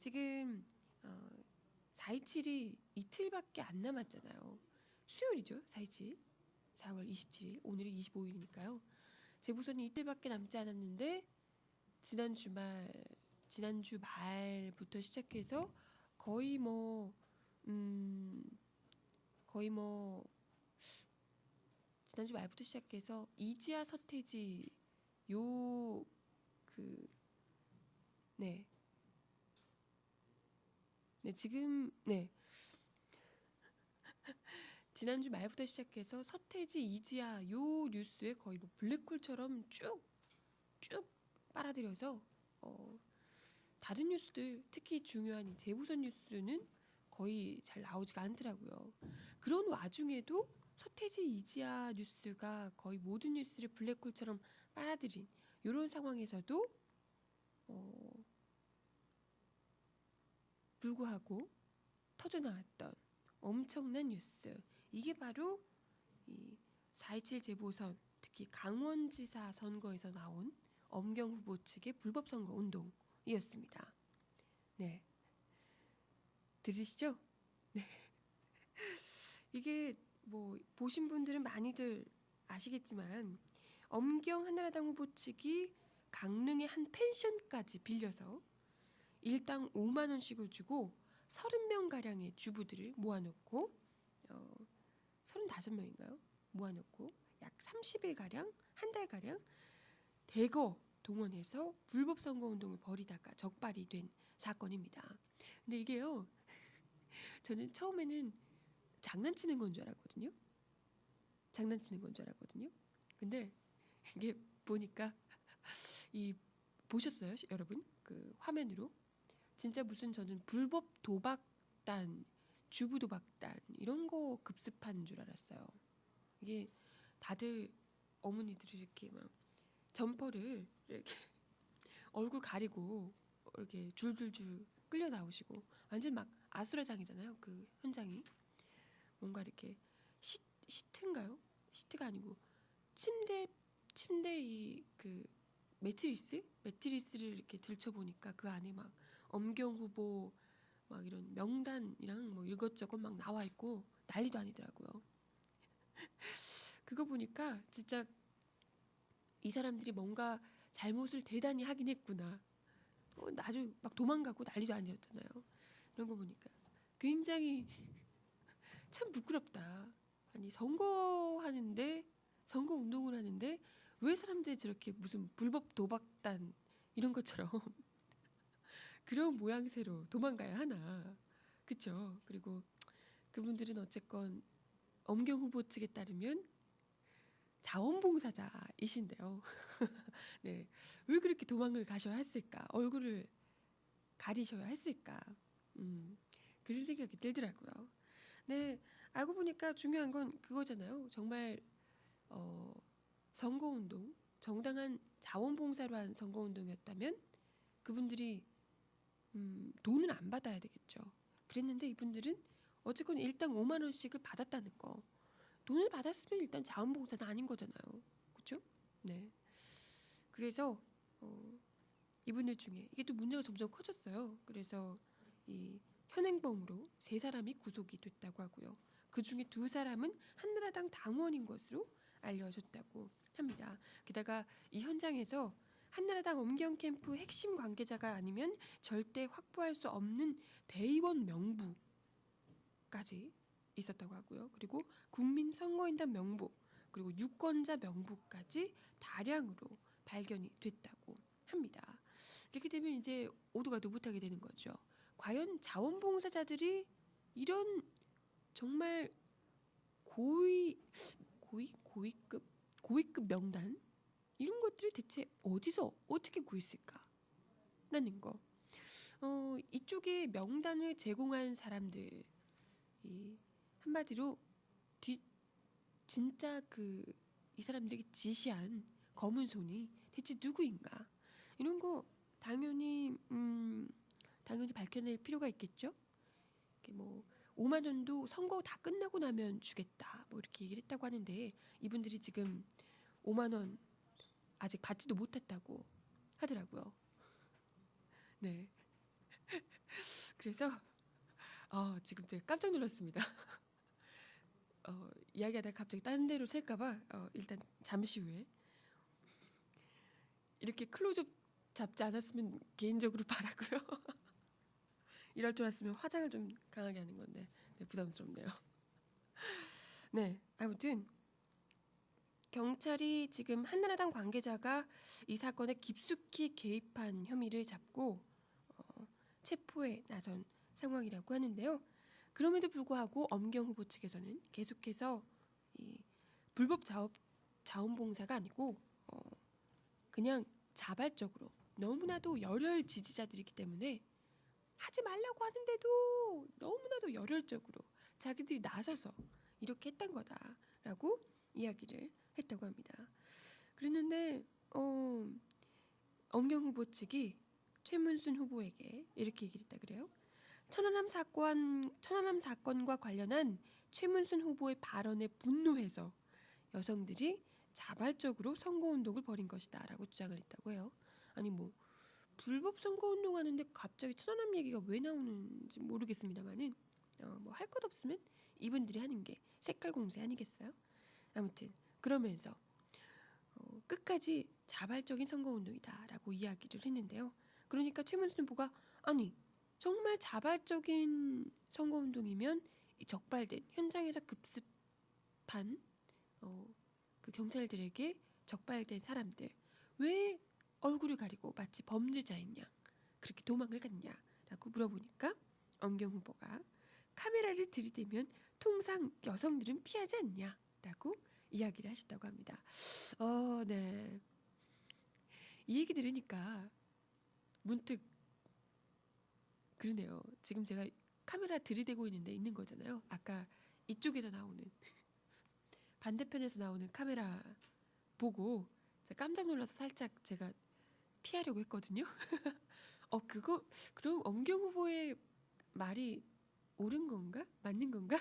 지금 4.27이 이틀밖에 안 남았잖아요. 수요일이죠. 4.27. 4월 27일. 오늘이 25일이니까요. 재보선이 이틀밖에 남지 않았는데 지난주 말부터 시작해서 거의 뭐 지난주 말부터 시작해서 이지아 서태지 요 그 네. 네, 지금 지난주 말부터 시작해서 서태지 이지아 요 뉴스에 거의 뭐 블랙홀처럼 쭉 빨아들여서 다른 뉴스들 특히 중요한 이 재보선 뉴스는 거의 잘 나오지가 않더라고요. 그런 와중에도 서태지 이지아 뉴스가 거의 모든 뉴스를 블랙홀처럼 빨아들인 이런 상황에서도 불구하고 터져나왔던 엄청난 뉴스, 이게 바로 이 4.27 재보선, 특히 강원지사 선거에서 나온 엄경 후보 측의 불법 선거 운동이었습니다. 네, 들으시죠? 네, 이게 뭐 보신 분들은 많이들 아시겠지만 엄경 한나라당 후보 측이 강릉의 한 펜션까지 빌려서 일당 5만 원씩을 주고 30명가량의 주부들을 모아놓고 35명인가요? 모아놓고 약 30일가량, 한 달가량 대거 동원해서 불법 선거운동을 벌이다가 적발이 된 사건입니다. 근데 이게요, 저는 처음에는 장난치는 건 줄 알았거든요. 근데 이게 보니까 보셨어요, 여러분? 그 화면으로 진짜 무슨 저는 불법 도박단, 주부 도박단 이런 거 급습한 줄 알았어요. 이게 다들 어머니들이 이렇게 막 점퍼를 이렇게 얼굴 가리고 이렇게 줄줄줄 끌려 나오시고 완전 막 아수라장이잖아요. 그 현장이 뭔가 이렇게 시트인가요? 시트가 아니고 침대 이 그 매트리스를 이렇게 들춰보니까 그 안에 막 엄경 후보 막 이런 명단이랑 뭐 이것저것 막 나와 있고 난리도 아니더라고요. 그거 보니까 진짜 이 사람들이 뭔가 잘못을 대단히 하긴 했구나. 아주 막 도망가고 난리도 아니었잖아요. 이런 거 보니까 굉장히 참 부끄럽다. 아니 선거 운동을 하는데 왜 사람들이 저렇게 무슨 불법 도박단 이런 것처럼 그런 모양새로 도망가야 하나. 그쵸? 그리고 그분들은 어쨌건 엄경 후보 측에 따르면 자원봉사자이신데요. 네. 왜 그렇게 도망을 가셔야 했을까? 얼굴을 가리셔야 했을까? 그런 생각이 들더라고요. 네. 알고 보니까 중요한 건 그거잖아요. 정말 선거운동, 정당한 자원봉사로 한 선거운동이었다면 그분들이 돈은 안 받아야 되겠죠. 그랬는데 이분들은 어쨌건 일당 5만 원씩을 받았다는 거. 돈을 받았으면 일단 자원봉사는 아닌 거잖아요. 그렇죠? 네. 그래서 이분들 중에 이게 또 문제가 점점 커졌어요. 그래서 이 현행범으로 3사람이 구속이 됐다고 하고요. 그 중에 2사람은 한나라당 당원인 것으로 알려졌다고 합니다. 게다가 이 현장에서 한나라당 엄경 캠프 핵심 관계자가 아니면 절대 확보할 수 없는 대의원 명부까지 있었다고 하고요. 그리고 국민선거인단 명부, 그리고 유권자 명부까지 다량으로 발견이 됐다고 합니다. 이렇게 되면 이제 오도가 노붓하게 되는 거죠. 과연 자원봉사자들이 이런 정말 고위급 명단 이런 것들을 대체 어디서 어떻게 구했을까라는 거. 이쪽에 명단을 제공한 사람들, 한마디로 진짜 이 사람들에게 지시한 검은 손이 대체 누구인가? 이런 거 당연히 밝혀낼 필요가 있겠죠. 이렇게 뭐 5만 원도 선거 다 끝나고 나면 주겠다. 뭐 이렇게 얘기를 했다고 하는데 이분들이 지금 5만 원 아직 받지도 못했다고 하더라고요. 네. 그래서 지금 제가 깜짝 놀랐습니다. 이야기하다가 갑자기 딴 데로 셀까봐 일단 잠시 후에 이렇게 클로즈업 잡지 않았으면 개인적으로 바라고요. 이럴 줄 알았으면 화장을 좀 강하게 하는 건데 부담스럽네요. 네, 아무튼 경찰이 지금 한나라당 관계자가 이 사건에 깊숙이 개입한 혐의를 잡고 체포에 나선 상황이라고 하는데요. 그럼에도 불구하고 엄경 후보 측에서는 계속해서 이 불법 자원봉사가 아니고 그냥 자발적으로 너무나도 열혈 지지자들이기 때문에 하지 말라고 하는데도 너무나도 열혈적으로 자기들이 나서서 이렇게 했던 거다라고 이야기를 했다고 합니다. 그랬는데 엄경 후보 측이 최문순 후보에게 이렇게 얘기를 했다 그래요. 천안함 사건과 관련한 최문순 후보의 발언에 분노해서 여성들이 자발적으로 선거운동을 벌인 것이다라고 주장을 했다고 해요. 아니 뭐 불법 선거운동 하는데 갑자기 천안함 얘기가 왜 나오는지 모르겠습니다만은 뭐 할 것 없으면 이분들이 하는 게 색깔 공세 아니겠어요? 아무튼 그러면서 끝까지 자발적인 선거운동이다라고 이야기를 했는데요. 그러니까 최문순 후보가 아니 정말 자발적인 선거운동이면 이 적발된 현장에서 급습한 그 경찰들에게 적발된 사람들 왜 얼굴을 가리고 마치 범죄자인 양 그렇게 도망을 갔냐라고 물어보니까 엄경 후보가 카메라를 들이대면 통상 여성들은 피하지 않냐라고 이야기를 하셨다고 합니다. 네. 이 얘기 들으니까 문득 그러네요. 지금 제가 카메라 들이대고 있는 거잖아요. 아까 이쪽에서 나오는 반대편에서 나오는 카메라 보고 깜짝 놀라서 살짝 제가 피하려고 했거든요. 그럼 엄경 후보의 말이 옳은 건가? 맞는 건가?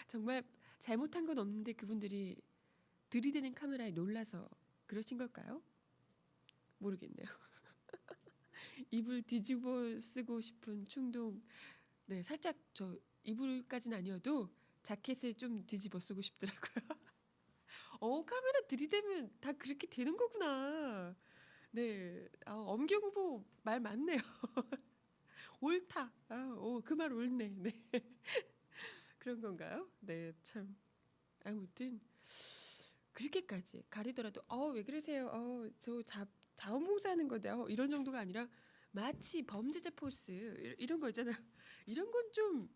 정말 잘못한 건 없는데 그분들이 들이대는 카메라에 놀라서 그러신 걸까요? 모르겠네요. 이불 뒤집어 쓰고 싶은 충동. 네, 살짝 저 이불까지는 아니어도 자켓을 좀 뒤집어 쓰고 싶더라고요. 카메라 들이대면 다 그렇게 되는 거구나. 네, 엄경 후보 말 맞네요. 옳다. 그 말 옳네. 네. 그런 건가요? 네, 참. 아무튼 그렇게까지 가리더라도 왜 그러세요? 저 자원봉사하는 건데 이런 정도가 아니라 마치 범죄자 포스 이런 거 있잖아요. 이런 건 좀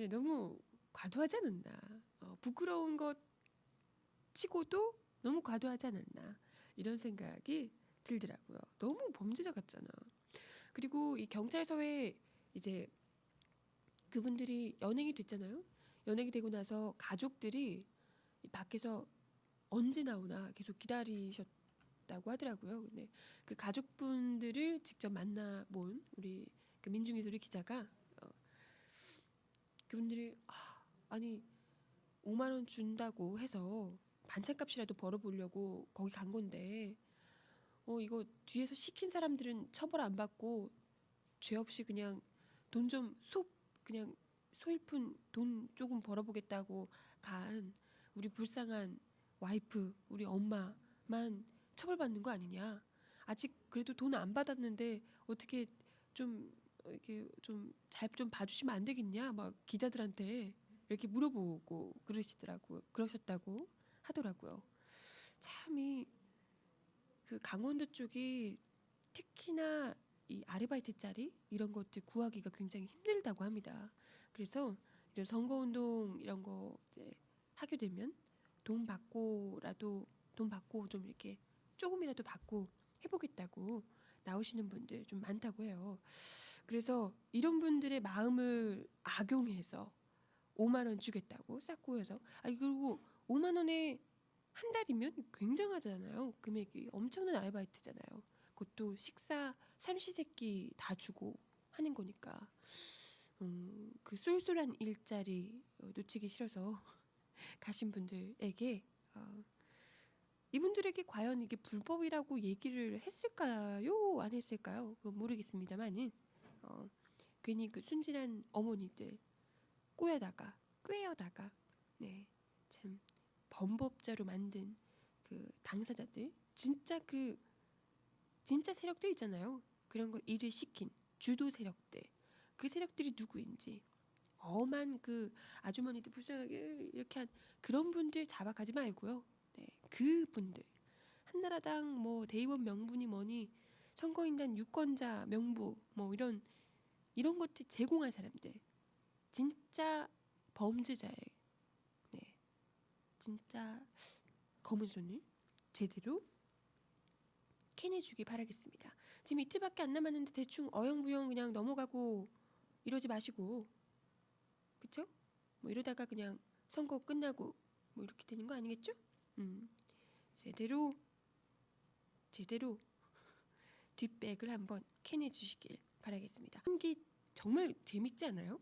너무 과도하지 않았나. 부끄러운 것 치고도 너무 과도하지 않았나 이런 생각이 들더라고요. 너무 범죄자 같잖아. 그리고 이 경찰서에 이제 그분들이 연행이 됐잖아요. 연행이 되고 나서 가족들이 밖에서 언제 나오나 계속 기다리셨다고 하더라고요. 근데 그 가족분들을 직접 만나본 우리 그 민중이 소리 기자가 그분들이 아니 5만 원 준다고 해서 반찬값이라도 벌어보려고 거기 간 건데 이거 뒤에서 시킨 사람들은 처벌 안 받고 죄 없이 그냥 돈 좀 그냥 소일푼 돈 조금 벌어보겠다고 간 우리 불쌍한 와이프 우리 엄마만 처벌받는 거 아니냐. 아직 그래도 돈 안 받았는데 어떻게 좀 이렇게 좀 잘 좀 봐주시면 안 되겠냐 막 기자들한테 이렇게 물어보고 그러셨다고 하더라고요. 참이 그 강원도 쪽이 특히나 이 아르바이트 자리 이런 것들 구하기가 굉장히 힘들다고 합니다. 그래서 이런 선거운동 이런 거 이제 하게 되면 돈 받고 좀 이렇게 조금이라도 받고 해보겠다고 나오시는 분들 좀 많다고 해요. 그래서 이런 분들의 마음을 악용해서 5만 원 주겠다고 싹 꼬여서 그리고 5만 원에 한 달이면 굉장하잖아요. 금액이 엄청난 아르바이트잖아요. 그것도 식사 삼시세끼 다 주고 하는 거니까 그 쏠쏠한 일자리 놓치기 싫어서 가신 분들에게 이분들에게 과연 이게 불법이라고 얘기를 했을까요? 안 했을까요? 그건 모르겠습니다만은 괜히 그 순진한 어머니들 꿰어다가 네, 참 범법자로 만든 그 당사자들 진짜 세력들 있잖아요. 그런 걸 일을 시킨 주도 세력들 그 세력들이 누구인지 엄한 그 아주머니들 불쌍하게 이렇게 한 그런 분들 잡아가지 말고요. 네, 그분들 한나라당 뭐 대의원 명분이 뭐니 선거인단 유권자 명부 뭐 이런 것들 제공한 사람들 진짜 범죄자의 네, 진짜 검은 손을 제대로 캐내주기 바라겠습니다. 지금 이틀밖에 안 남았는데 대충 어영부영 그냥 넘어가고 이러지 마시고 그쵸? 뭐 이러다가 그냥 선거 끝나고 뭐 이렇게 되는 거 아니겠죠? 제대로 뒷백을 한번 캐내주시길 바라겠습니다. 한기 정말 재밌지 않아요?